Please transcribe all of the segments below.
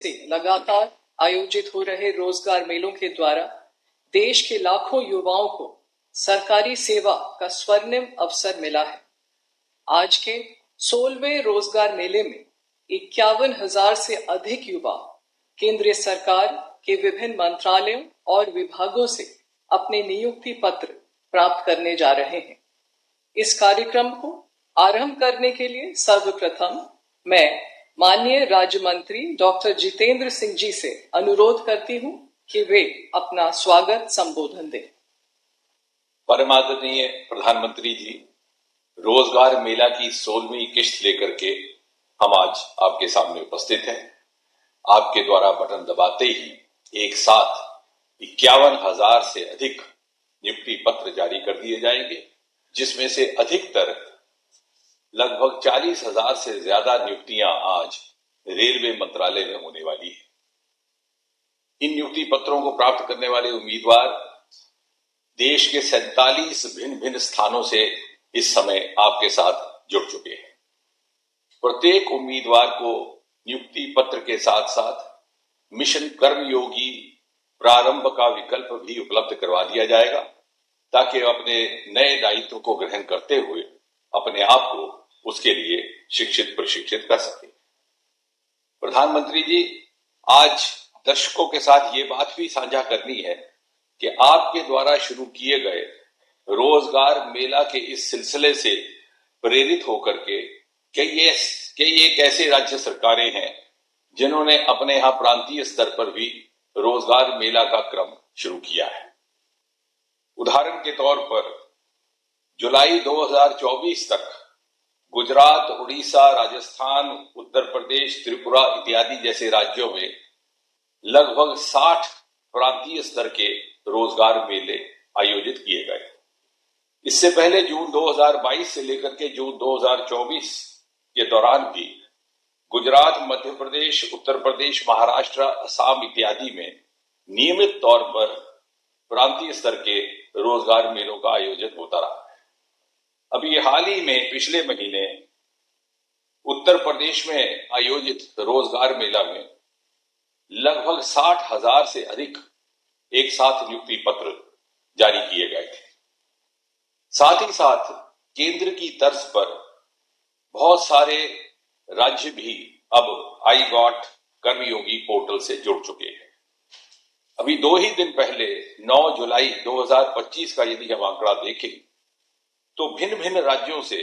से लगातार आयोजित हो रहे रोजगार मेलों के द्वारा देश के लाखों युवाओं को सरकारी सेवा का स्वर्णिम अवसर मिला है। आज के 16वें रोजगार मेले में 51,000 से अधिक युवा केंद्रीय सरकार के विभिन्न मंत्रालयों और विभागों से अपने नियुक्ति पत्र प्राप्त करने जा रहे हैं। इस कार्यक्रम को आरंभ करने के लिए सर्वप्रथम मैं माननीय राज्य मंत्री डॉक्टर जितेंद्र सिंह जी से अनुरोध करती हूं कि वे अपना स्वागत संबोधन दें। परमादरणीय प्रधानमंत्री जी, रोजगार मेला की 16वीं किश्त लेकर के हम आज आपके सामने उपस्थित हैं। आपके द्वारा बटन दबाते ही एक साथ 51,000 से अधिक नियुक्ति पत्र जारी कर दिए जाएंगे, जिसमें से अधिकतर लगभग 40,000 से ज्यादा नियुक्तियां आज रेलवे मंत्रालय में होने वाली है। इन नियुक्ति पत्रों को प्राप्त करने वाले उम्मीदवार देश के 47 भिन्न स्थानों से इस समय आपके साथ जुड़ चुके हैं। प्रत्येक उम्मीदवार को नियुक्ति पत्र के साथ साथ मिशन कर्मयोगी प्रारंभ का विकल्प भी उपलब्ध करवा दिया जाएगा, ताकि अपने नए दायित्व को ग्रहण करते हुए अपने आप को उसके लिए शिक्षित प्रशिक्षित कर सके। प्रधानमंत्री जी, आज दर्शकों के साथ ये बात भी साझा करनी है कि आपके द्वारा शुरू किए गए रोजगार मेला के इस सिलसिले से प्रेरित होकर के कई एक ऐसे राज्य सरकारें हैं जिन्होंने अपने यहाँ प्रांतीय स्तर पर भी रोजगार मेला का क्रम शुरू किया है। उदाहरण के तौर पर जुलाई 2024 तक गुजरात, उड़ीसा, राजस्थान, उत्तर प्रदेश, त्रिपुरा इत्यादि जैसे राज्यों में लगभग 60 प्रांतीय स्तर के रोजगार मेले आयोजित किए गए। इससे पहले जून 2022 से लेकर के जून 2024 के दौरान भी गुजरात, मध्य प्रदेश, उत्तर प्रदेश, महाराष्ट्र, असम इत्यादि में नियमित तौर पर प्रांतीय स्तर के रोजगार मेलों का आयोजन होता रहा है। अभी हाल ही में पिछले महीने उत्तर प्रदेश में आयोजित रोजगार मेला में लगभग 60,000 से अधिक एक साथ नियुक्ति पत्र जारी किए गए थे। साथ ही साथ केंद्र की तर्ज पर बहुत सारे राज्य भी अब आई गॉट कर्मयोगी पोर्टल से जुड़ चुके हैं। अभी 2 ही दिन पहले 9 जुलाई 2025 का यदि हम आंकड़ा देखें तो भिन्न राज्यों से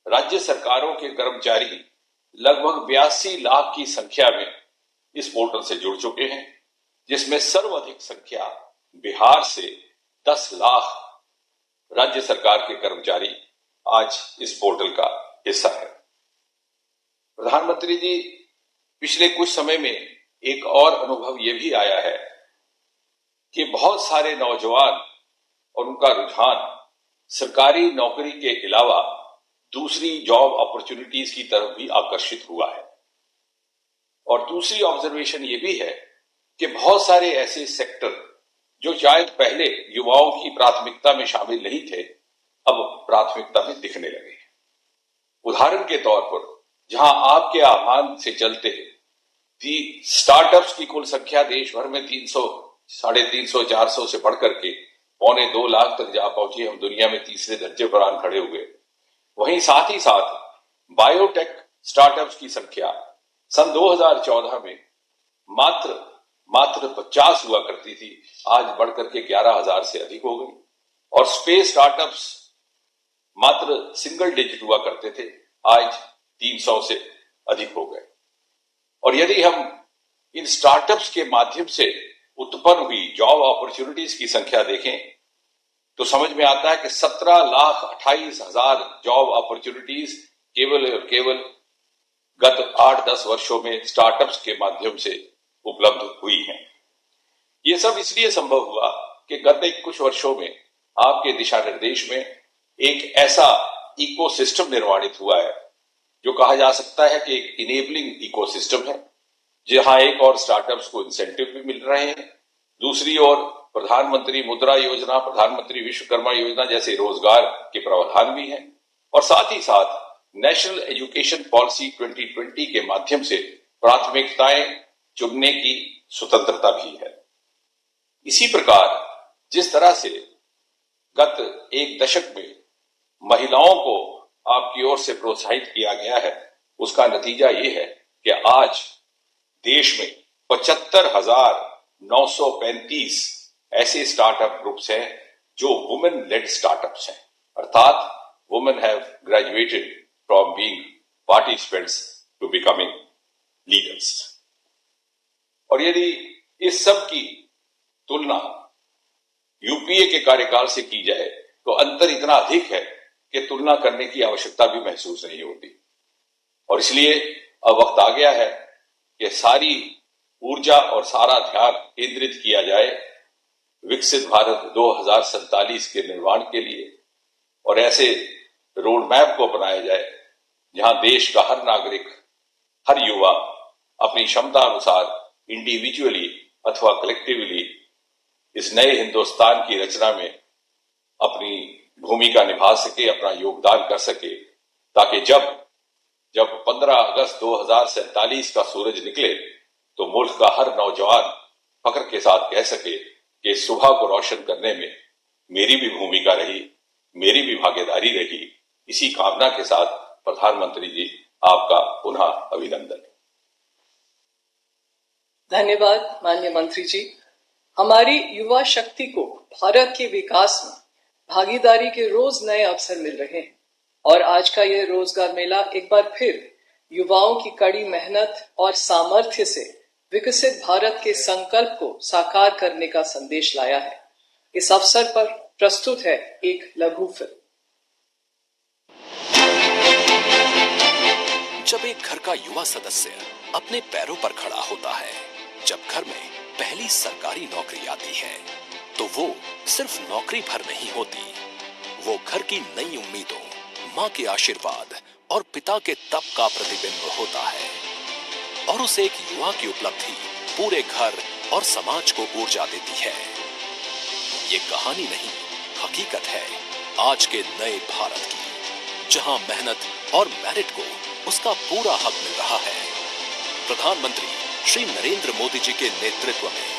राज्य सरकारों के कर्मचारी लगभग 82 लाख की संख्या में इस पोर्टल से जुड़ चुके हैं, जिसमें सर्वाधिक संख्या बिहार से 10 लाख राज्य सरकार के कर्मचारी आज इस पोर्टल का हिस्सा है। प्रधानमंत्री जी, पिछले कुछ समय में एक और अनुभव यह भी आया है कि बहुत सारे नौजवान और उनका रुझान सरकारी नौकरी के अलावा दूसरी जॉब अपॉर्चुनिटीज की तरफ भी आकर्षित हुआ है। और दूसरी ऑब्जर्वेशन ये भी है कि बहुत सारे ऐसे सेक्टर जो शायद पहले युवाओं की प्राथमिकता में शामिल नहीं थे, अब प्राथमिकता में दिखने लगे हैं। उदाहरण के तौर पर जहां आपके आह्वान से चलते स्टार्टअप्स की कुल संख्या देश भर में 300, 350, 400 से बढ़कर के 1.25 लाख तक जा पहुंची। हम दुनिया में तीसरे दर्जे पर आन खड़े हुए। वहीं साथ ही साथ बायोटेक स्टार्टअप्स की संख्या सन 2014 में मात्र 50 हुआ करती थी, आज बढ़कर के 11,000 से अधिक हो गई। और स्पेस स्टार्टअप्स मात्र सिंगल डिजिट हुआ करते थे, आज 300 से अधिक हो गए। और यदि हम इन स्टार्टअप्स के माध्यम से उत्पन्न हुई जॉब अपॉर्चुनिटीज की संख्या देखें तो समझ में आता है कि 17,28,000 जॉब अपॉर्चुनिटीज केवल गत 8-10 वर्षों में स्टार्टअप्स के माध्यम से उपलब्ध हुई हैं। ये सब इसलिए संभव हुआ कि गत कुछ वर्षों में आपके दिशा निर्देश में एक ऐसा इकोसिस्टम निर्माणित हुआ है जो कहा जा सकता है कि एक इनेबलिंग इकोसिस्टम है, जहां एक और स्टार्टअप्स को इंसेंटिव भी मिल रहे हैं, दूसरी ओर प्रधानमंत्री मुद्रा योजना, प्रधानमंत्री विश्वकर्मा योजना जैसे रोजगार के प्रावधान भी हैं, और साथ ही साथ नेशनल एजुकेशन पॉलिसी 2020 के माध्यम से प्राथमिकताएं चुनने की स्वतंत्रता भी है। इसी प्रकार जिस तरह से गत एक दशक में महिलाओं को आपकी ओर से प्रोत्साहित किया गया है, उसका नतीजा ये है कि आज देश में 75,935 ऐसे स्टार्टअप ग्रुप्स हैं जो वुमेन लेड स्टार्टअप्स हैं, अर्थात women have graduated from being participants to becoming leaders. और यदि इस सब की तुलना यूपीए के कार्यकाल से की जाए तो अंतर इतना अधिक है कि तुलना करने की आवश्यकता भी महसूस नहीं होती। और इसलिए अब वक्त आ गया है कि सारी ऊर्जा और सारा ध्यान केंद्रित किया जाए विकसित भारत 2047 के निर्माण के लिए, और ऐसे रोड मैप को बनाया जाए जहां देश का हर नागरिक, हर युवा अपनी क्षमता अनुसार इंडिविजुअली अथवा कलेक्टिवली इस नए हिंदुस्तान की रचना में अपनी भूमिका निभा सके, अपना योगदान कर सके, ताकि जब 15 अगस्त 2047 का सूरज निकले तो मुल्क का हर नौजवान फख्र के साथ कह सके कि सुबह को रोशन करने में मेरी भी भूमिका रही, मेरी भी भागीदारी रही। इसी कामना के साथ प्रधानमंत्री जी, आपका पुनः अभिनंदन। धन्यवाद माननीय मंत्री जी। हमारी युवा शक्ति को भारत के विकास में भागीदारी के रोज नए अवसर मिल रहे हैं और आज का यह रोजगार मेला एक बार फिर युवाओं की कड़ी मेहनत और सामर्थ्य से विकसित भारत के संकल्प को साकार करने का संदेश लाया है। इस अवसर पर प्रस्तुत है एक लघु फिल्म। जब एक घर का युवा सदस्य अपने पैरों पर खड़ा होता है, जब घर में पहली सरकारी नौकरी आती है, तो वो सिर्फ नौकरी भर नहीं होती, वो घर की नई उम्मीदों, माँ के आशीर्वाद और पिता के तप का प्रतिबिंब होता है। और उस एक युवा की उपलब्धि पूरे घर और समाज को ऊर्जा देती है। ये कहानी नहीं, हकीकत है आज के नए भारत की, जहां मेहनत और मेरिट को उसका पूरा हक मिल रहा है। प्रधानमंत्री श्री नरेंद्र मोदी जी के नेतृत्व में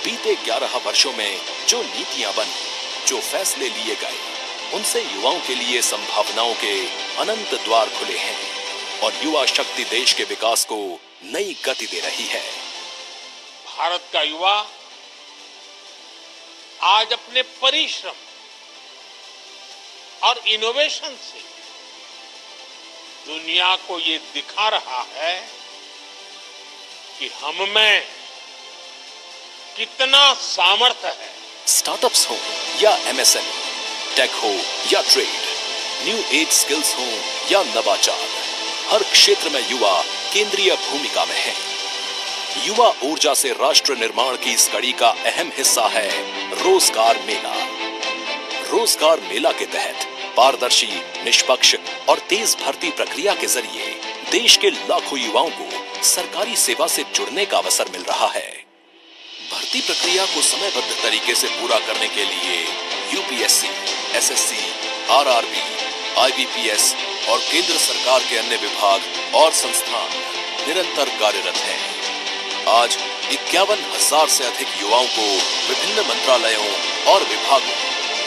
बीते 11 वर्षों में जो नीतियां बनी, जो फैसले लिए गए, उनसे युवाओं के लिए संभावनाओं के अनंत द्वार खुले हैं और युवा शक्ति देश के विकास को नई गति दे रही है। भारत का युवा आज अपने परिश्रम और इनोवेशन से दुनिया को ये दिखा रहा है कि हम में कितना सामर्थ्य है। स्टार्टअप्स हो या एमएसएमई, टेक हो या ट्रेड, न्यू एज स्किल्स हो या नवाचार, हर क्षेत्र में युवा केंद्रीय भूमिका में है। युवा ऊर्जा से राष्ट्र निर्माण की इस कड़ी का अहम हिस्सा है रोजगार मेला। रोजगार मेला के तहत पारदर्शी, निष्पक्ष और तेज भर्ती प्रक्रिया के जरिए देश के लाखों युवाओं को सरकारी सेवा से जुड़ने का अवसर मिल रहा है। भर्ती प्रक्रिया को समयबद्ध तरीके से पूरा करने के लिए यूपीएससी, एसएससी, आरआरबी, आईबीपीएस और केंद्र सरकार के अन्य विभाग और संस्थान निरंतर कार्यरत हैं। आज 51,000 से अधिक युवाओं को विभिन्न मंत्रालयों और विभागों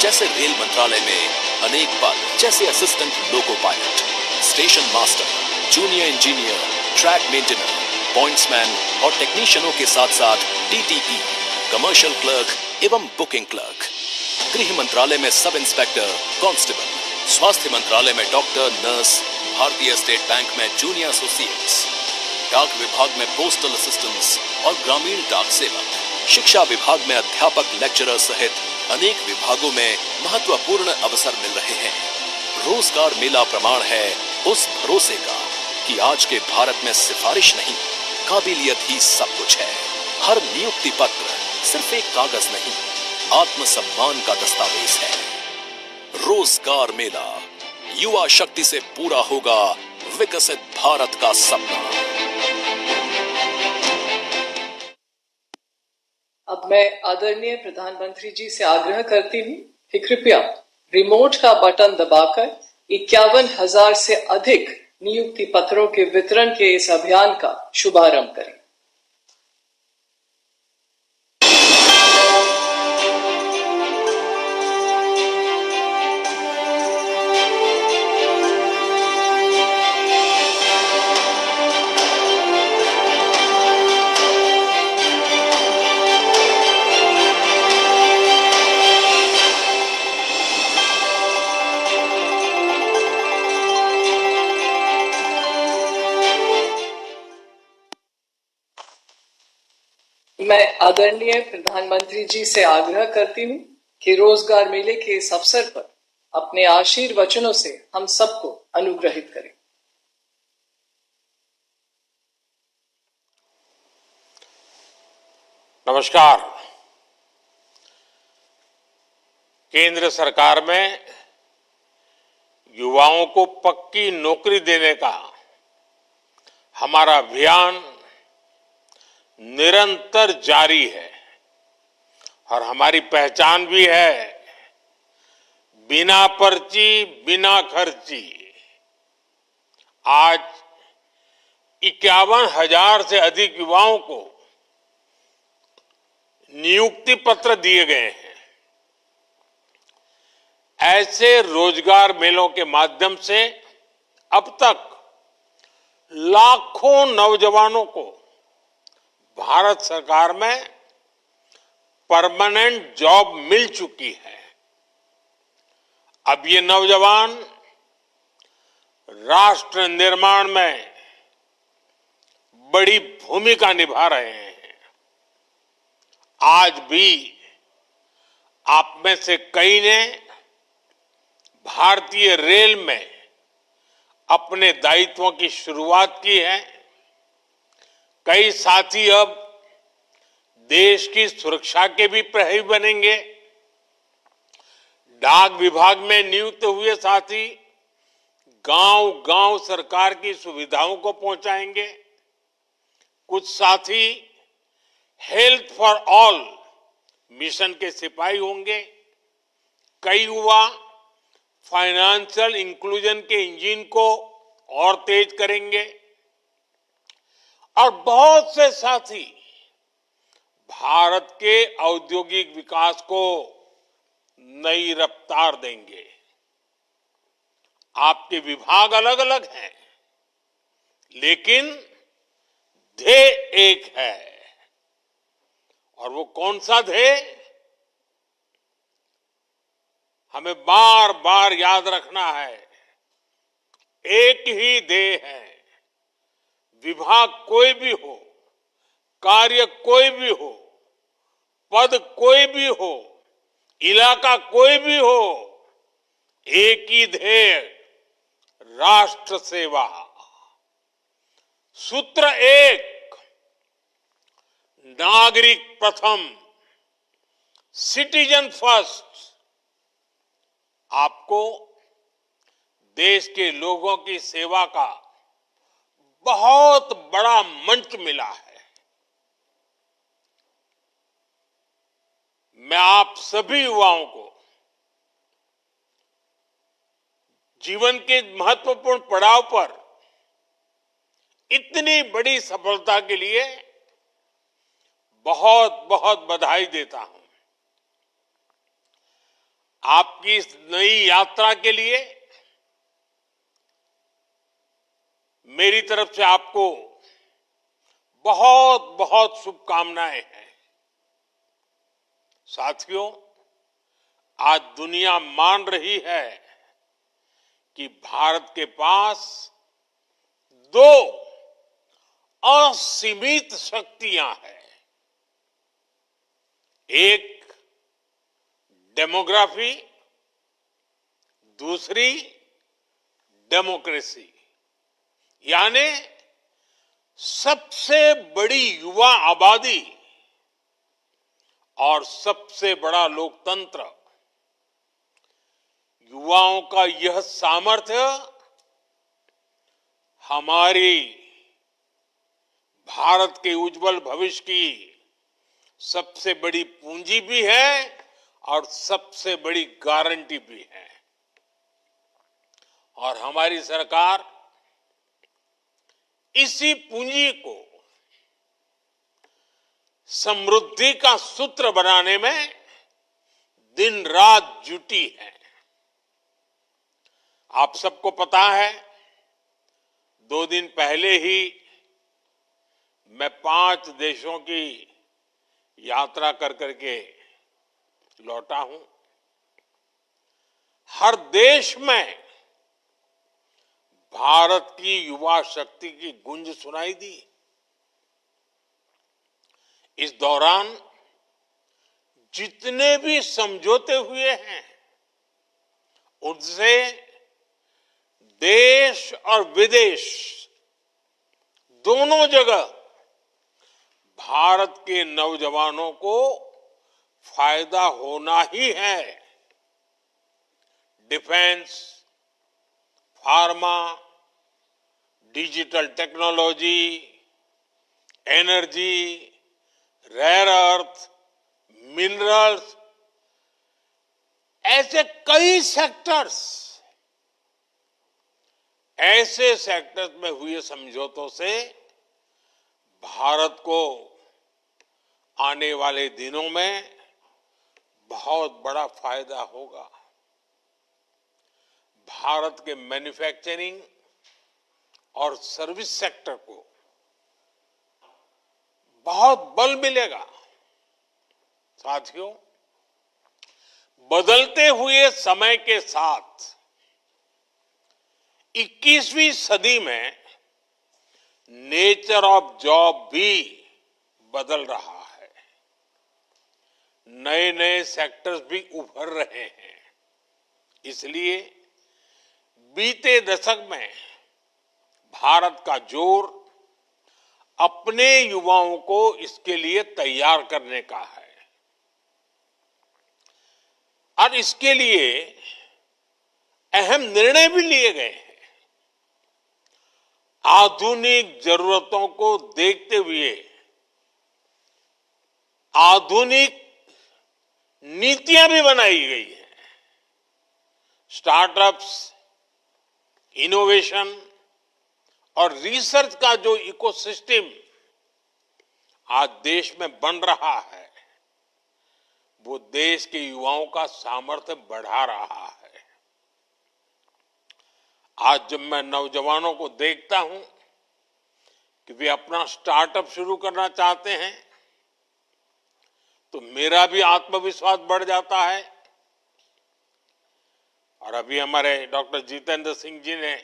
जैसे रेल मंत्रालय में अनेक पद जैसे assistant loco pilot, station master, junior engineer, track maintainer, pointsman और टेक्नीशियनों के साथ साथ टीटीई, कमर्शियल क्लर्क एवं बुकिंग क्लर्क, गृह मंत्रालय में सब इंस्पेक्टर, कांस्टेबल, स्वास्थ्य मंत्रालय में डॉक्टर, नर्स, भारतीय स्टेट बैंक में जूनियर एसोसिएट्स, डाक विभाग में पोस्टल असिस्टेंट्स और ग्रामीण डाक सेवक, शिक्षा विभाग में अध्यापक, लेक्चरर सहित अनेक विभागों में महत्वपूर्ण अवसर मिल रहे हैं। रोजगार मेला प्रमाण है उस भरोसे का कि आज के भारत में सिफारिश नहीं, काबिलियत ही सब कुछ है। हर नियुक्ति पत्र सिर्फ एक कागज नहीं, आत्मसम्मान का दस्तावेज है। रोजगार मेला, युवा शक्ति से पूरा होगा विकसित भारत का सपना। अब मैं आदरणीय प्रधानमंत्री जी से आग्रह करती हूँ कि कृपया रिमोट का बटन दबाकर 51,000 से अधिक नियुक्ति पत्रों के वितरण के इस अभियान का शुभारंभ करें। मैं आदरणीय प्रधानमंत्री जी से आग्रह करती हूँ कि रोजगार मेले के इस अवसर पर अपने आशीर्वचनों से हम सबको अनुग्रहित करें। नमस्कार। केंद्र सरकार में युवाओं को पक्की नौकरी देने का हमारा अभियान निरंतर जारी है और हमारी पहचान भी है बिना पर्ची बिना खर्ची। आज 51,000 से अधिक युवाओं को नियुक्ति पत्र दिए गए हैं। ऐसे रोजगार मेलों के माध्यम से अब तक लाखों नौजवानों को भारत सरकार में परमानेंट जॉब मिल चुकी है। अब ये नौजवान राष्ट्र निर्माण में बड़ी भूमिका निभा रहे हैं। आज भी आप में से कई ने भारतीय रेल में अपने दायित्वों की शुरुआत की है। कई साथी अब देश की सुरक्षा के भी प्रहरी बनेंगे। डाक विभाग में नियुक्त हुए साथी गांव-गांव सरकार की सुविधाओं को पहुंचाएंगे। कुछ साथी हेल्थ फॉर ऑल मिशन के सिपाही होंगे। कई युवा फाइनेंशियल इंक्लूजन के इंजन को और तेज करेंगे और बहुत से साथी भारत के औद्योगिक विकास को नई रफ्तार देंगे। आपके विभाग अलग अलग हैं, लेकिन ध्येय एक है। और वो कौन सा ध्येय? हमें बार बार याद रखना है, एक ही ध्येय है। विभाग कोई भी हो, कार्य कोई भी हो, पद कोई भी हो, इलाका कोई भी हो, एक ही ध्येय, राष्ट्र सेवा। सूत्र एक, नागरिक प्रथम, सिटीजन फर्स्ट। आपको देश के लोगों की सेवा का बहुत बड़ा मंच मिला है। मैं आप सभी युवाओं को जीवन के महत्वपूर्ण पड़ाव पर इतनी बड़ी सफलता के लिए बहुत बहुत बधाई देता हूं। आपकी इस नई यात्रा के लिए मेरी तरफ से आपको बहुत बहुत शुभकामनाएं हैं। साथियों, आज दुनिया मान रही है कि भारत के पास दो असीमित शक्तियां हैं। एक डेमोग्राफी, दूसरी डेमोक्रेसी, यानी सबसे बड़ी युवा आबादी और सबसे बड़ा लोकतंत्र। युवाओं का यह सामर्थ्य हमारी भारत के उज्जवल भविष्य की सबसे बड़ी पूंजी भी है और सबसे बड़ी गारंटी भी है। और हमारी सरकार इसी पूंजी को समृद्धि का सूत्र बनाने में दिन रात जुटी है। आप सबको पता है, 2 दिन पहले ही मैं 5 देशों की यात्रा कर करके लौटा हूं। हर देश में भारत की युवा शक्ति की गूंज सुनाई दी। इस दौरान जितने भी समझौते हुए हैं उनसे देश और विदेश दोनों जगह भारत के नौजवानों को फायदा होना ही है। Defence, pharma, digital technology, energy, rare earth, minerals, ऐसे कई सेक्टर्स, ऐसे सेक्टर्स में हुए समझौतों से भारत को आने वाले दिनों में बहुत बड़ा फायदा होगा। भारत के मैन्युफैक्चरिंग और सर्विस सेक्टर को बहुत बल मिलेगा। साथियों, बदलते हुए समय के साथ 21वीं सदी में नेचर ऑफ जॉब भी बदल रहा है। नए नए सेक्टर्स भी उभर रहे हैं। इसलिए बीते दशक में भारत का जोर अपने युवाओं को इसके लिए तैयार करने का है और इसके लिए अहम निर्णय भी लिए गए हैं। आधुनिक जरूरतों को देखते हुए आधुनिक नीतियां भी बनाई गई हैं। स्टार्टअप्स, इनोवेशन और रिसर्च का जो इकोसिस्टम आज देश में बन रहा है, वो देश के युवाओं का सामर्थ्य बढ़ा रहा है। आज जब मैं नौजवानों को देखता हूं कि वे अपना स्टार्टअप शुरू करना चाहते हैं, तो मेरा भी आत्मविश्वास बढ़ जाता है। और अभी हमारे डॉक्टर जितेंद्र सिंह जी ने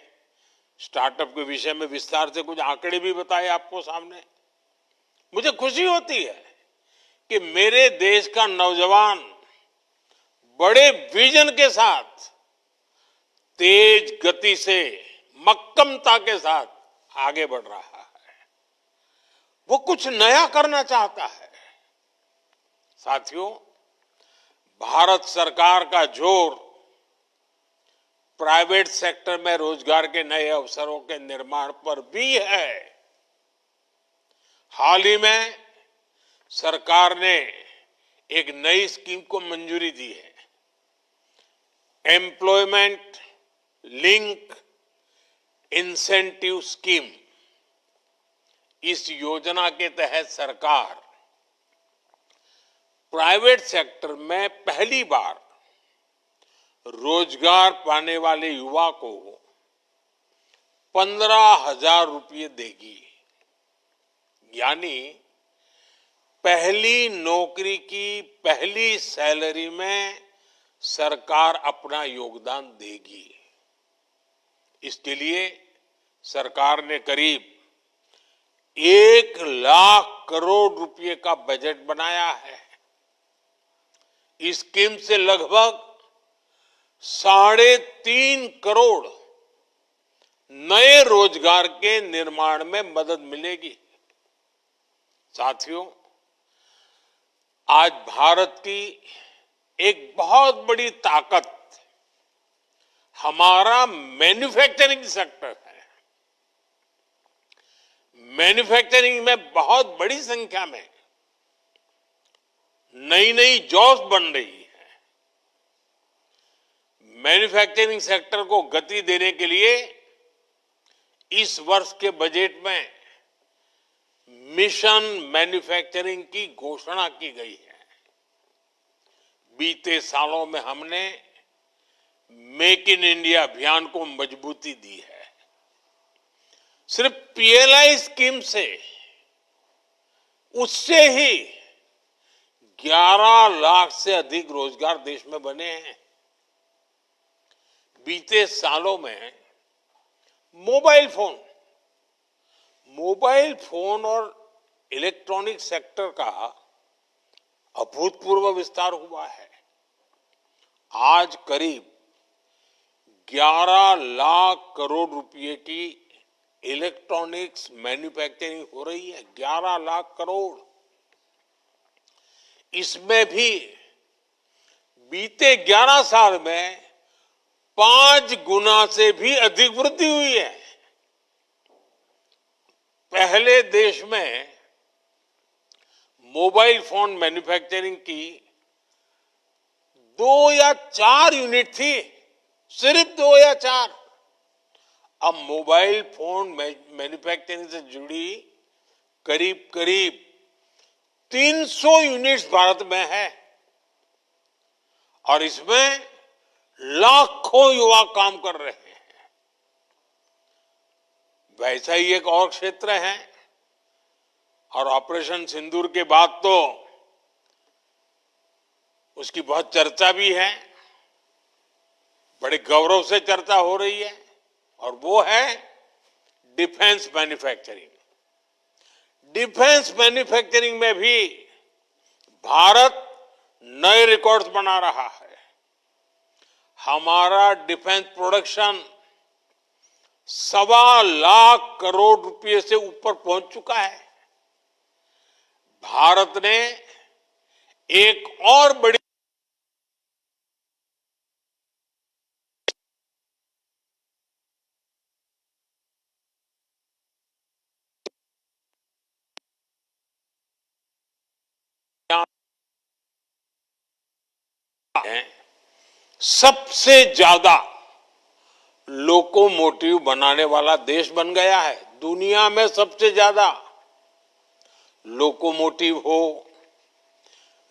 स्टार्टअप के विषय में विस्तार से कुछ आंकड़े भी बताए आपको सामने। मुझे खुशी होती है कि मेरे देश का नौजवान बड़े विजन के साथ, तेज गति से, मक्कमता के साथ आगे बढ़ रहा है। वो कुछ नया करना चाहता है। साथियों, भारत सरकार का जोर प्राइवेट सेक्टर में रोजगार के नए अवसरों के निर्माण पर भी है। हाल ही में सरकार ने एक नई स्कीम को मंजूरी दी है, एम्प्लॉयमेंट लिंक इंसेंटिव स्कीम। इस योजना के तहत सरकार प्राइवेट सेक्टर में पहली बार रोजगार पाने वाले युवा को 15,000 रुपये देगी। यानी पहली नौकरी की पहली सैलरी में सरकार अपना योगदान देगी। इसके लिए सरकार ने करीब 1 लाख करोड़ रुपए का बजट बनाया है। इस स्कीम से लगभग 3.5 करोड़ नए रोजगार के निर्माण में मदद मिलेगी। साथियों, आज भारत की एक बहुत बड़ी ताकत हमारा मैन्युफैक्चरिंग सेक्टर है। मैन्युफैक्चरिंग में बहुत बड़ी संख्या में नई नई जॉब्स बन रही है। मैन्युफैक्चरिंग सेक्टर को गति देने के लिए इस वर्ष के बजट में मिशन मैन्युफैक्चरिंग की घोषणा की गई है। बीते सालों में हमने मेक इन इंडिया अभियान को मजबूती दी है। सिर्फ पीएलआई स्कीम से उससे ही 11 लाख से अधिक रोजगार देश में बने हैं। बीते सालों में मोबाइल फोन और इलेक्ट्रॉनिक सेक्टर का अभूतपूर्व विस्तार हुआ है। आज करीब 11 लाख करोड़ रुपए की इलेक्ट्रॉनिक्स मैन्युफैक्चरिंग हो रही है। 11 लाख करोड़। इसमें भी बीते 11 साल में 5 गुना से भी अधिक वृद्धि हुई है। पहले देश में मोबाइल फोन मैन्युफैक्चरिंग की 2 या 4 यूनिट थी, सिर्फ 2 या 4। अब मोबाइल फोन मैन्युफैक्चरिंग से जुड़ी करीब करीब 300 यूनिट्स भारत में है और इसमें लाखों युवा काम कर रहे हैं। वैसा ही एक और क्षेत्र है और ऑपरेशन सिंदूर के बाद तो उसकी बहुत चर्चा भी है, बड़े गौरव से चर्चा हो रही है, और वो है डिफेंस मैन्युफैक्चरिंग। डिफेंस मैन्युफैक्चरिंग में भी भारत नए रिकॉर्ड्स बना रहा है। हमारा डिफेंस प्रोडक्शन 1.25 लाख करोड़ रुपए से ऊपर पहुंच चुका है। भारत ने एक और बड़ी सबसे ज्यादा लोकोमोटिव बनाने वाला देश बन गया है। दुनिया में सबसे ज्यादा लोकोमोटिव हो,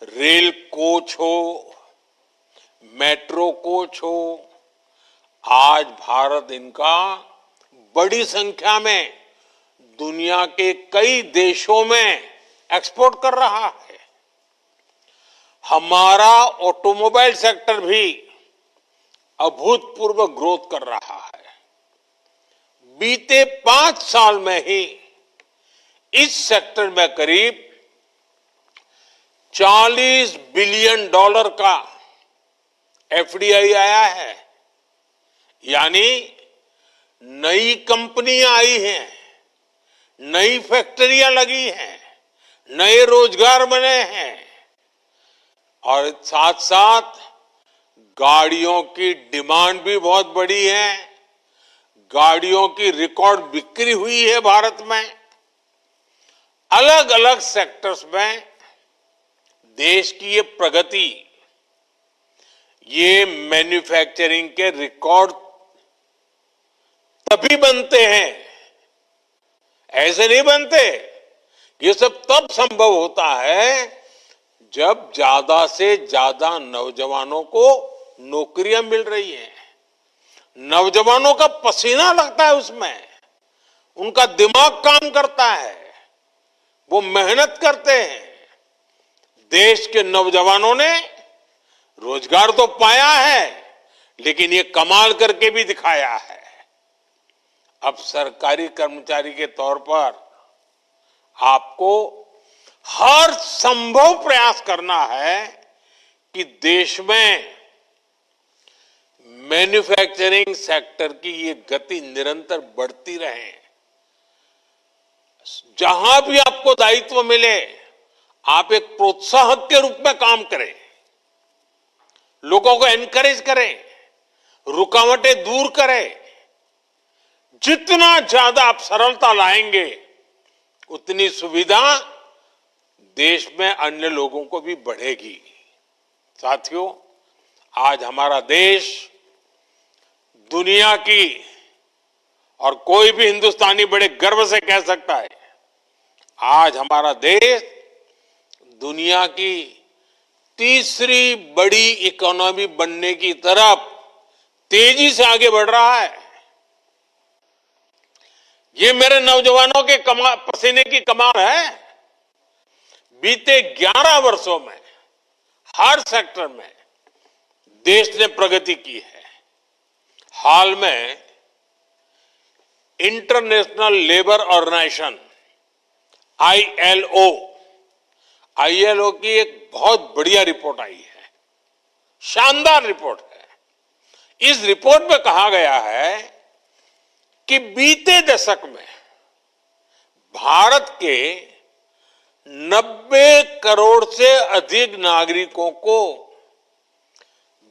रेल कोच हो, मेट्रो कोच हो, आज भारत इनका बड़ी संख्या में दुनिया के कई देशों में एक्सपोर्ट कर रहा है। हमारा ऑटोमोबाइल सेक्टर भी अभूतपूर्व ग्रोथ कर रहा है। बीते 5 साल में ही इस सेक्टर में करीब $40 बिलियन का एफडीआई आया है, यानी नई कंपनियां आई हैं, नई फैक्ट्रियां लगी हैं, नए रोजगार बने हैं और साथ साथ गाड़ियों की डिमांड भी बहुत बड़ी है। गाड़ियों की रिकॉर्ड बिक्री हुई है भारत में। अलग अलग सेक्टर्स में देश की ये प्रगति, ये मैन्युफैक्चरिंग के रिकॉर्ड तभी बनते हैं, ऐसे नहीं बनते। ये सब तब संभव होता है जब ज्यादा से ज्यादा नौजवानों को नौकरियां मिल रही हैं, नौजवानों का पसीना लगता है उसमें, उनका दिमाग काम करता है, वो मेहनत करते हैं। देश के नौजवानों ने रोजगार तो पाया है, लेकिन ये कमाल करके भी दिखाया है। अब सरकारी कर्मचारी के तौर पर आपको हर संभव प्रयास करना है कि देश में मैन्युफैक्चरिंग सेक्टर की ये गति निरंतर बढ़ती रहे। जहां भी आपको दायित्व मिले, आप एक प्रोत्साहक के रूप में काम करें, लोगों को एनकरेज करें, रुकावटें दूर करें। जितना ज्यादा आप सरलता लाएंगे, उतनी सुविधा देश में अन्य लोगों को भी बढ़ेगी। साथियों, आज हमारा देश दुनिया की, और कोई भी हिंदुस्तानी बड़े गर्व से कह सकता है, आज हमारा देश दुनिया की तीसरी बड़ी इकोनॉमी बनने की तरफ तेजी से आगे बढ़ रहा है। ये मेरे नौजवानों के पसीने की कमाल है। बीते 11 वर्षों में हर सेक्टर में देश ने प्रगति की है। हाल में इंटरनेशनल लेबर ऑर्गेनाइजेशन आईएलओ की एक बहुत बढ़िया रिपोर्ट आई है, शानदार रिपोर्ट है। इस रिपोर्ट में कहा गया है कि बीते दशक में भारत के 90 करोड़ से अधिक नागरिकों को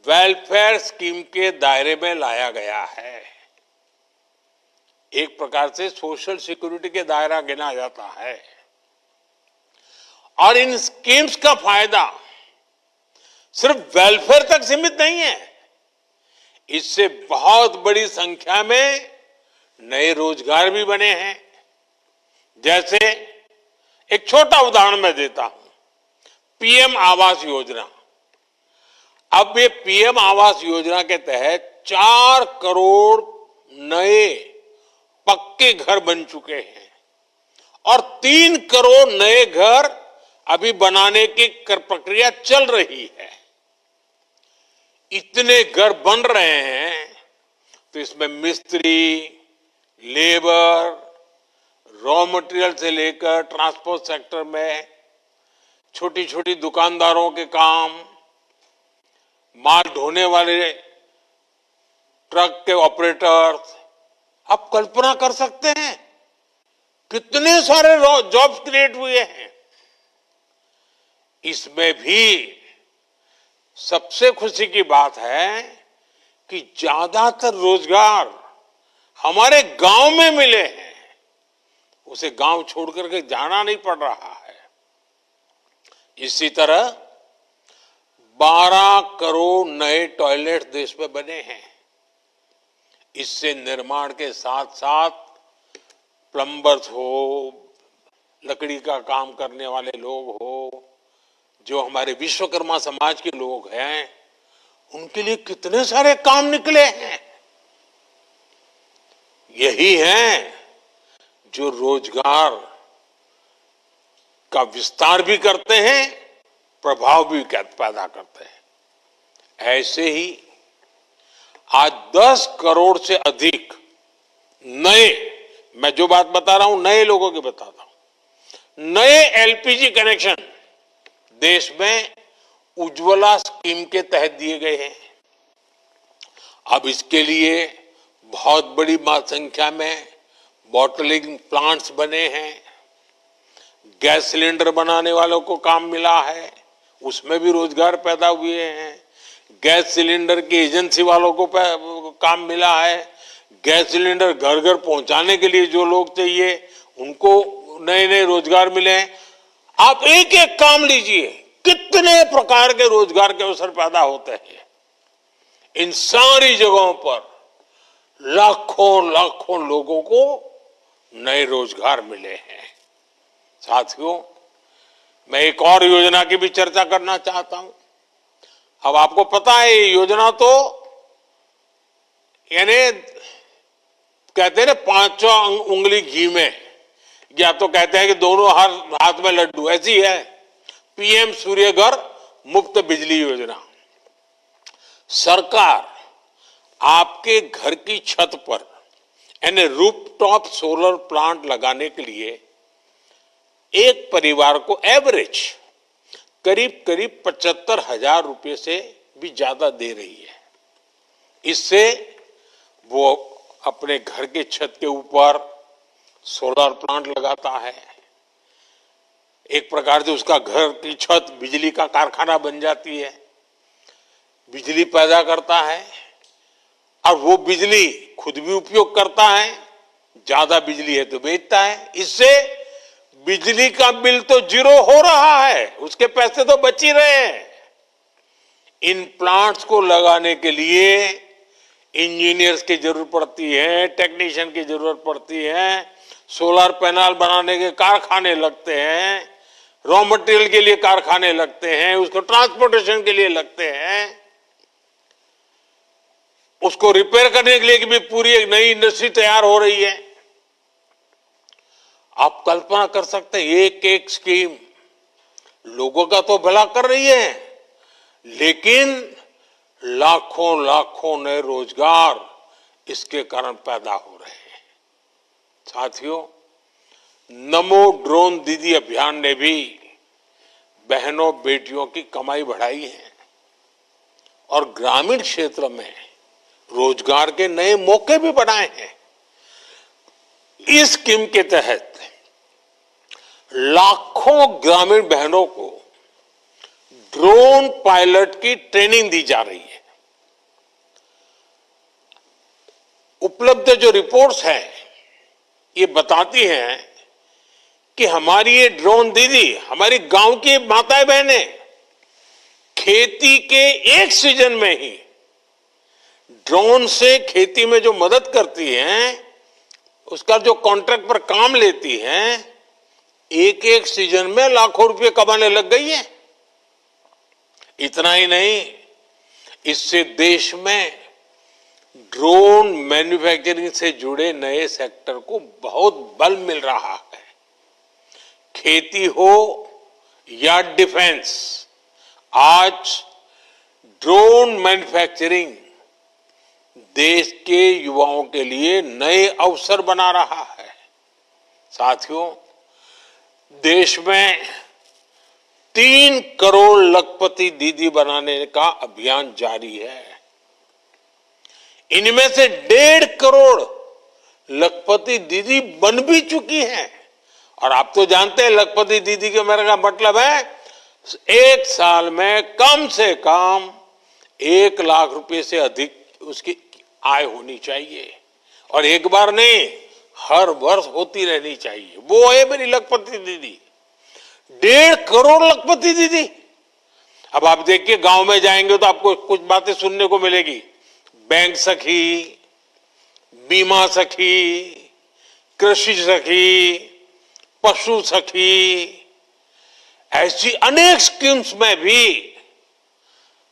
वेलफेयर स्कीम के दायरे में लाया गया है। एक प्रकार से सोशल सिक्योरिटी के दायरा गिना जाता है। और इन स्कीम्स का फायदा सिर्फ वेलफेयर तक सीमित नहीं है, इससे बहुत बड़ी संख्या में नए रोजगार भी बने हैं। जैसे एक छोटा उदाहरण मैं देता हूं, पीएम आवास योजना। अब ये पीएम आवास योजना के तहत 4 करोड़ नए पक्के घर बन चुके हैं और 3 करोड़ नए घर अभी बनाने की प्रक्रिया चल रही है। इतने घर बन रहे हैं तो इसमें मिस्त्री, लेबर, रॉ मटेरियल से लेकर ट्रांसपोर्ट सेक्टर में छोटी छोटी दुकानदारों के काम, माल ढोने वाले ट्रक के ऑपरेटर्स, आप कल्पना कर सकते हैं कितने सारे जॉब्स क्रिएट हुए हैं। इसमें भी सबसे खुशी की बात है कि ज्यादातर रोजगार हमारे गांव में मिले हैं, उसे गांव छोड़ करके जाना नहीं पड़ रहा है। इसी तरह 12 करोड़ नए टॉयलेट देश में बने हैं। इससे निर्माण के साथ साथ प्लम्बर्स हो, लकड़ी का काम करने वाले लोग हो, जो हमारे विश्वकर्मा समाज के लोग हैं, उनके लिए कितने सारे काम निकले हैं। यही है जो रोजगार का विस्तार भी करते हैं, प्रभाव भी पैदा करते हैं। ऐसे ही आज 10 करोड़ से अधिक नए, मैं जो बात बता रहा हूं नए लोगों की बताता हूं, नए एलपीजी कनेक्शन देश में उज्ज्वला स्कीम के तहत दिए गए हैं। अब इसके लिए बहुत बड़ी संख्या में बॉटलिंग प्लांट्स बने हैं। गैस सिलेंडर बनाने वालों को काम मिला है, उसमें भी रोजगार पैदा हुए हैं। गैस सिलेंडर की एजेंसी वालों को काम मिला है। गैस सिलेंडर घर घर पहुंचाने के लिए जो लोग चाहिए उनको नए नए रोजगार मिले हैं। आप एक एक काम लीजिए, कितने प्रकार के रोजगार के अवसर पैदा होते हैं। इन सारी जगहों पर लाखों लाखों लोगों को नए रोजगार मिले हैं। साथियों, मैं एक और योजना की भी चर्चा करना चाहता हूं। अब आपको पता है ये योजना तो यानी कहते हैं ना 5वां उंगली घी में, या तो कहते हैं कि दोनों हाथ में लड्डू, ऐसी है पीएम सूर्यघर मुफ्त बिजली योजना। सरकार आपके घर की छत पर यानी रूफटॉप सोलर प्लांट लगाने के लिए एक परिवार को एवरेज करीब करीब 75,000 रुपए से भी ज्यादा दे रही है। इससे वो अपने घर के छत के ऊपर सोलर प्लांट लगाता है। एक प्रकार से उसका घर की छत बिजली का कारखाना बन जाती है, बिजली पैदा करता है और वो बिजली खुद भी उपयोग करता है, ज्यादा बिजली है तो बेचता है। इससे बिजली का बिल तो जीरो हो रहा है, उसके पैसे तो बच ही रहे हैं। इन प्लांट्स को लगाने के लिए इंजीनियर्स की जरूरत पड़ती है, टेक्नीशियन की जरूरत पड़ती है, सोलर पैनल बनाने के कारखाने लगते हैं, रॉ मटेरियल के लिए कारखाने लगते हैं, उसको ट्रांसपोर्टेशन के लिए लगते हैं, उसको रिपेयर करने के लिए भी पूरी एक नई इंडस्ट्री तैयार हो रही है। आप कल्पना कर सकते हैं एक एक स्कीम लोगों का तो भला कर रही है, लेकिन लाखों लाखों नए रोजगार इसके कारण पैदा हो रहे हैं। साथियों, नमो ड्रोन दीदी अभियान ने भी बहनों बेटियों की कमाई बढ़ाई है और ग्रामीण क्षेत्र में रोजगार के नए मौके भी बनाए हैं। इस स्कीम के तहत लाखों ग्रामीण बहनों को ड्रोन पायलट की ट्रेनिंग दी जा रही है। उपलब्ध जो रिपोर्ट्स हैं ये बताती हैं कि हमारी ये ड्रोन दीदी, हमारी गांव की माताएं बहनें खेती के एक सीजन में ही ड्रोन से खेती में जो मदद करती हैं, उसका जो कॉन्ट्रैक्ट पर काम लेती हैं, एक एक सीजन में लाखों रुपए कमाने लग गई है। इतना ही नहीं, इससे देश में ड्रोन मैन्युफैक्चरिंग से जुड़े नए सेक्टर को बहुत बल मिल रहा है। खेती हो या डिफेंस, आज ड्रोन मैन्युफैक्चरिंग देश के युवाओं के लिए नए अवसर बना रहा है। साथियों, देश में 3 करोड़ लखपति दीदी बनाने का अभियान जारी है। इनमें से 1.5 करोड़ लखपति दीदी बन भी चुकी हैं। और आप तो जानते हैं लखपति दीदी के मेरे का मतलब है एक साल में कम से कम 1 लाख रुपए से अधिक उसकी आय होनी चाहिए, और एक बार नहीं, हर वर्ष होती रहनी चाहिए। वो है मेरी लखपति दीदी, 1.5 करोड़ लखपति दीदी। अब आप देखिए, गांव में जाएंगे तो आपको कुछ बातें सुनने को मिलेगी। बैंक सखी, बीमा सखी, कृषि सखी, पशु सखी, ऐसी अनेक स्कीम्स में भी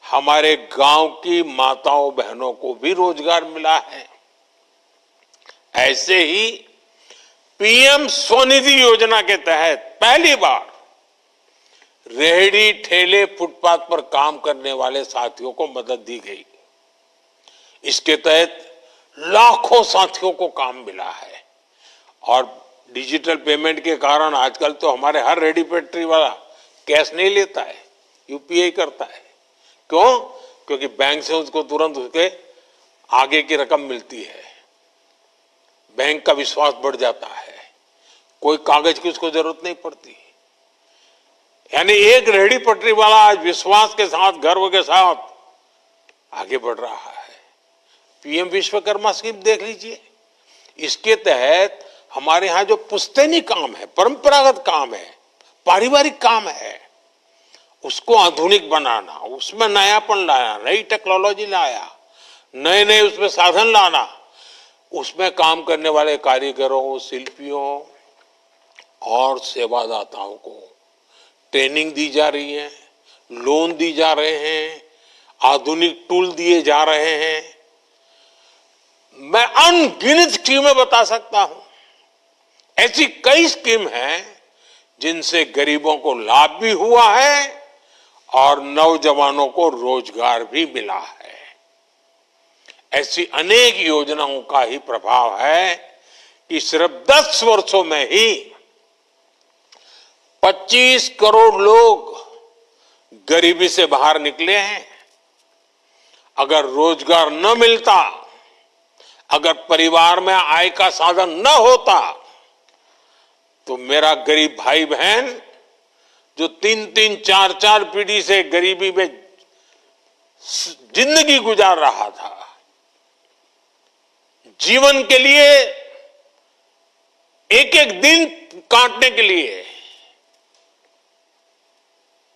हमारे गांव की माताओं बहनों को भी रोजगार मिला है। ऐसे ही पीएम स्वनिधि योजना के तहत पहली बार रेहड़ी ठेले फुटपाथ पर काम करने वाले साथियों को मदद दी गई। इसके तहत लाखों साथियों को काम मिला है। और डिजिटल पेमेंट के कारण आजकल तो हमारे हर रेहड़ी पटरी वाला कैश नहीं लेता है, यूपीआई करता है। क्यों? क्योंकि बैंक से उसको तुरंत उसके आगे की रकम मिलती है, बैंक का विश्वास बढ़ जाता है, कोई कागज की उसको जरूरत नहीं पड़ती। यानी एक रेहड़ी पटरी वाला आज विश्वास के साथ, गर्व के साथ आगे बढ़ रहा है। पीएम विश्वकर्मा स्कीम देख लीजिए, इसके तहत हमारे यहाँ जो पुश्तैनी काम है, परंपरागत काम है, पारिवारिक काम है, उसको आधुनिक बनाना, उसमें नयापन लाना, नई टेक्नोलॉजी लाया, नए नए उसमें साधन लाना, उसमें काम करने वाले कारीगरों, शिल्पियों और सेवादाताओं को ट्रेनिंग दी जा रही है, लोन दी जा रहे हैं, आधुनिक टूल दिए जा रहे हैं। मैं अनगिनत स्कीमें बता सकता हूं। ऐसी कई स्कीम हैं जिनसे गरीबों को लाभ भी हुआ है और नौजवानों को रोजगार भी मिला है। ऐसी अनेक योजनाओं का ही प्रभाव है कि सिर्फ 10 वर्षों में ही 25 करोड़ लोग गरीबी से बाहर निकले हैं। अगर रोजगार न मिलता, अगर परिवार में आय का साधन न होता, तो मेरा गरीब भाई बहन जो 3-3, 4-4 पीढ़ी से गरीबी में जिंदगी गुजार रहा था, जीवन के लिए एक एक दिन काटने के लिए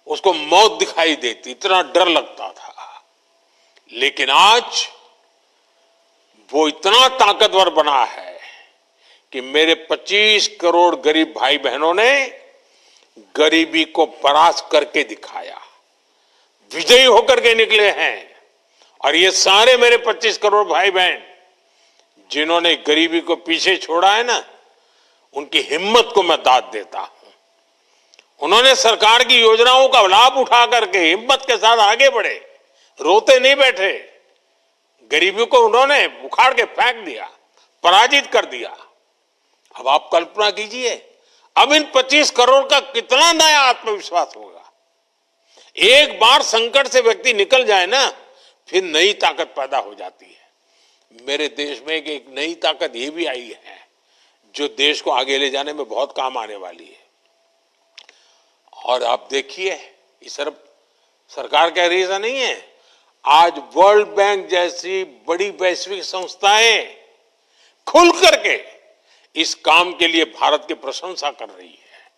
उसको मौत दिखाई देती, इतना डर लगता था। लेकिन आज वो इतना ताकतवर बना है कि मेरे 25 करोड़ गरीब भाई बहनों ने गरीबी को परास्त करके दिखाया, विजयी होकर के निकले हैं। और ये सारे मेरे 25 करोड़ भाई बहन जिन्होंने गरीबी को पीछे छोड़ा है ना, उनकी हिम्मत को मैं दाद देता हूं। उन्होंने सरकार की योजनाओं का लाभ उठा करके हिम्मत के साथ आगे बढ़े, रोते नहीं बैठे। गरीबी को उन्होंने उखाड़ के फेंक दिया, पराजित कर दिया। अब आप कल्पना कीजिए, अब इन 25 करोड़ का कितना नया आत्मविश्वास होगा। एक बार संकट से व्यक्ति निकल जाए ना, फिर नई ताकत पैदा हो जाती है। मेरे देश में एक नई ताकत ये भी आई है जो देश को आगे ले जाने में बहुत काम आने वाली है। और आप देखिए, इस तरफ सरकार कह रही ऐसा नहीं है, आज वर्ल्ड बैंक जैसी बड़ी वैश्विक संस्थाएं खुल करके इस काम के लिए भारत की प्रशंसा कर रही है,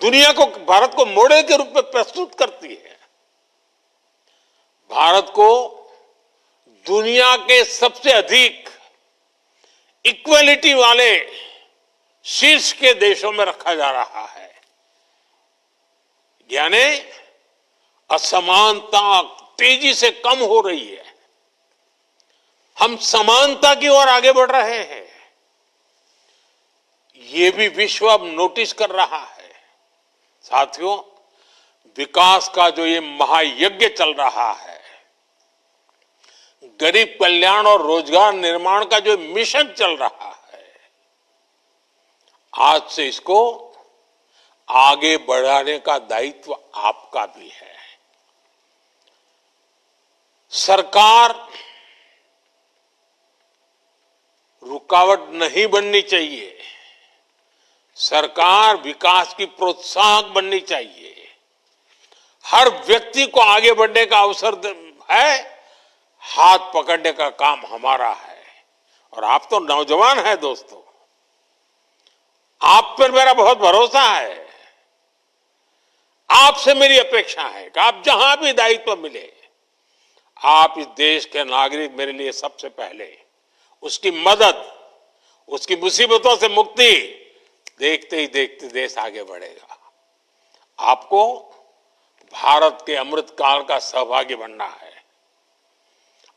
दुनिया को, भारत को मॉडल के रूप में प्रस्तुत करती है। भारत को दुनिया के सबसे अधिक इक्वलिटी वाले शीर्ष के देशों में रखा जा रहा है। यानी असमानता तेजी से कम हो रही है, हम समानता की ओर आगे बढ़ रहे हैं। ये भी विश्व अब नोटिस कर रहा है। साथियों, विकास का जो ये महायज्ञ चल रहा है, गरीब कल्याण और रोजगार निर्माण का जो मिशन चल रहा है, आज से इसको आगे बढ़ाने का दायित्व आपका भी है। सरकार रुकावट नहीं बननी चाहिए, सरकार विकास की प्रोत्साहक बननी चाहिए। हर व्यक्ति को आगे बढ़ने का अवसर है, हाथ पकड़ने का काम हमारा है। और आप तो नौजवान हैं दोस्तों, आप पर मेरा बहुत भरोसा है। आपसे मेरी अपेक्षा है कि आप जहां भी दायित्व मिले, आप इस देश के नागरिक मेरे लिए सबसे पहले उसकी मदद, उसकी मुसीबतों से मुक्ति देखते ही देखते देश आगे बढ़ेगा। आपको भारत के अमृत काल का सहभागी बनना है।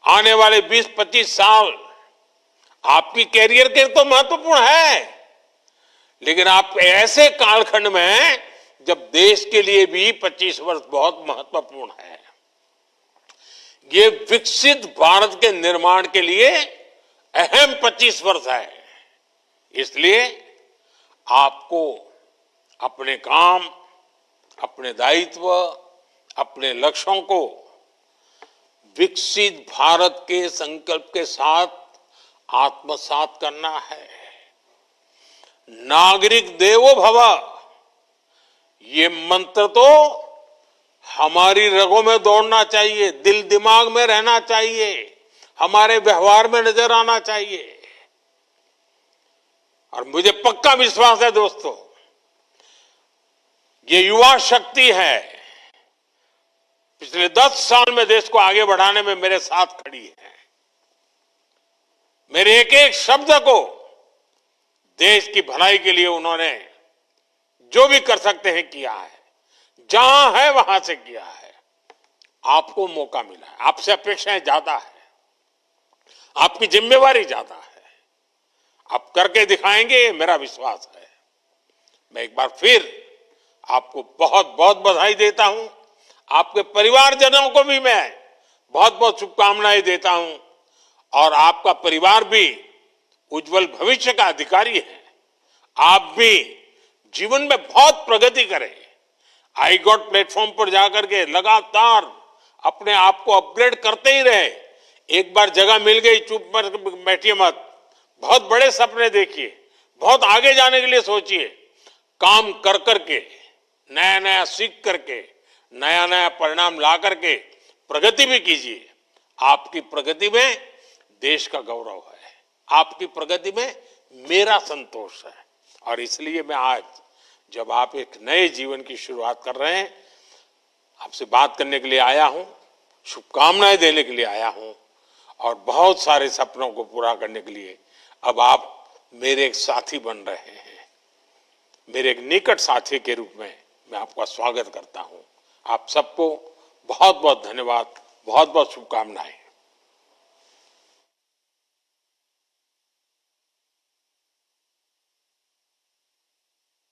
आने वाले 20-25 साल आपकी कैरियर के तो महत्वपूर्ण है, लेकिन आप ऐसे कालखंड में हैं जब देश के लिए भी 25 वर्ष बहुत महत्वपूर्ण है। ये विकसित भारत के निर्माण के लिए अहम 25 वर्ष है। इसलिए आपको अपने काम, अपने दायित्व, अपने लक्ष्यों को विकसित भारत के संकल्प के साथ आत्मसात करना है। नागरिक देवो भव, ये मंत्र तो हमारी रगों में दौड़ना चाहिए, दिल दिमाग में रहना चाहिए, हमारे व्यवहार में नजर आना चाहिए। और मुझे पक्का विश्वास है दोस्तों, ये युवा शक्ति है, पिछले 10 साल में देश को आगे बढ़ाने में मेरे साथ खड़ी है। मेरे एक एक शब्द को देश की भलाई के लिए उन्होंने जो भी कर सकते हैं किया है, जहां है वहां से किया है। आपको मौका मिला है, आपसे अपेक्षाएं ज्यादा है, आपकी जिम्मेवारी ज्यादा है, आप करके दिखाएंगे, मेरा विश्वास है। मैं एक बार फिर आपको बहुत बहुत बधाई देता हूं। आपके परिवारजनों को भी मैं बहुत बहुत शुभकामनाएं देता हूं। और आपका परिवार भी उज्जवल भविष्य का अधिकारी है। आप भी जीवन में बहुत प्रगति करें। आई गॉट प्लेटफॉर्म पर जाकर के लगातार अपने आप को अपग्रेड करते ही रहे। एक बार जगह मिल गई, चुप बैठिए मत, बहुत बड़े सपने देखिए, बहुत आगे जाने के लिए सोचिए। काम कर करके, नया नया सीख करके, नया नया परिणाम ला करके प्रगति भी कीजिए। आपकी प्रगति में देश का गौरव है, आपकी प्रगति में मेरा संतोष है। और इसलिए मैं आज जब आप एक नए जीवन की शुरुआत कर रहे हैं, आपसे बात करने के लिए आया हूं, शुभकामनाएं देने के लिए आया हूं, और बहुत सारे सपनों को पूरा करने के लिए अब आप मेरे एक साथी बन रहे हैं। मेरे एक निकट साथी के रूप में मैं आपका स्वागत करता हूं। आप सबको बहुत बहुत धन्यवाद, बहुत बहुत शुभकामनाएं।